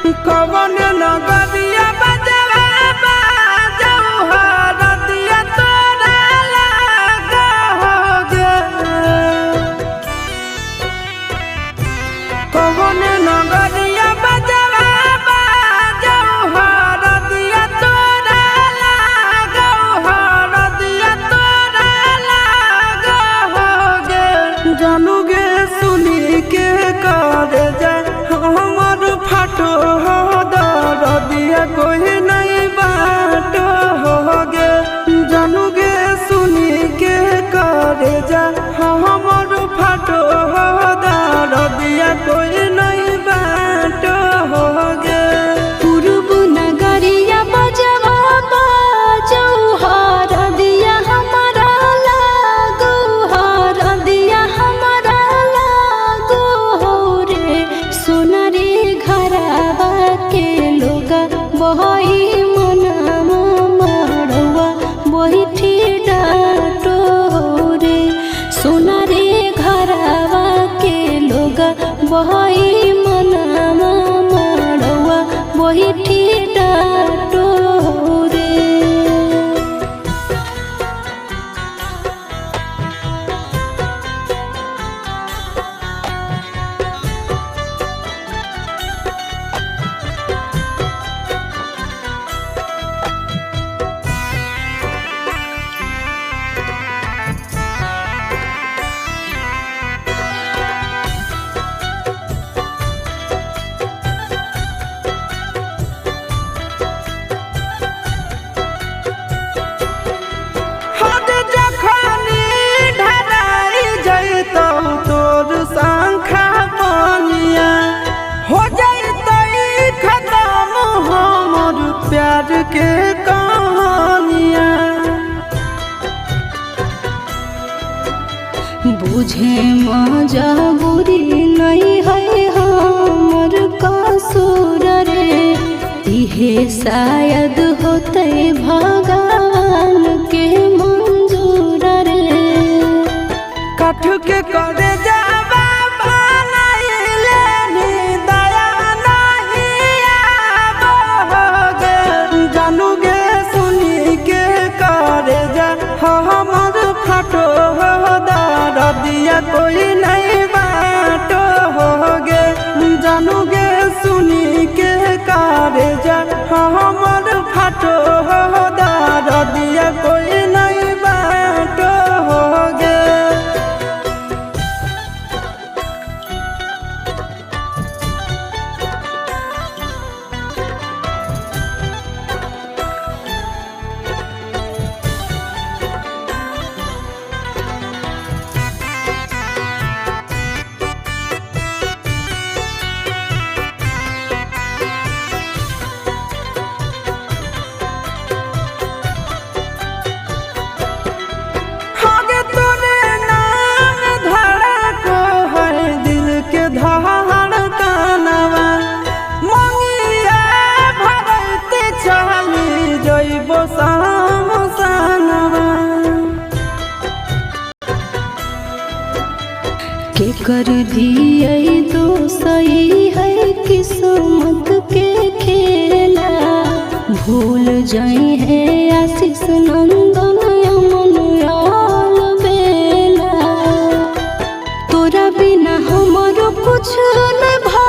कवन नगरिया बजवा बाजऊ हरदिया तोरा लागा होगे। कवन नगरिया बजवा बाजऊ हरदिया तोरा लागा हरदिया तोरा लागा होगे। जानू गे सुनी के कर जाए हमर फाटो हो दरदिया कोई नहीं बाटो होगे। जानू गे सुनी के कर जाए हमर फाटो हो दरदिया कोई नहीं बाटो होगे। पूर्व नगरिया बजवा बाजऊ हरदिया हमारा लागो हरदिया हमारा लागो हो रे। सोना रे घरवा के लोगा बहई मनवा मड़वा बैठी डाटो हो रे। सोना रे घरवा के लोगा बहई मनवा मड़वा बैठी डाटो हो रे। हद जखनी ढराई जैतौ तोर शंखा बनिया हो जैतै खत्म हमर प्यार के कहानिया। बुझे मजबूरी नहीं है हमर कसूर रे। इहे शायद होते भगवान के मंजूर रे। काठ के करे जावा बनैले नी दया नहीं आबोगे। जानू गे सुनी के करे जा हमर फाटो हो दरदिया कोई नहीं बाटो होगे। जानू गे सुनी के करे जा हमर फाटो हो दरदिया कोई नहीं बाटो होगे। आगे तोरे नाम धड़को है दिल के धड़कनवा। मंगिया भरते चली जइबो सामसनवा। के कर दिए दोसई है किस्मत के खेला। भूल जाई है आशीष नंदन अमन आल बेला। तोरा बिना हमरो कुछ न भा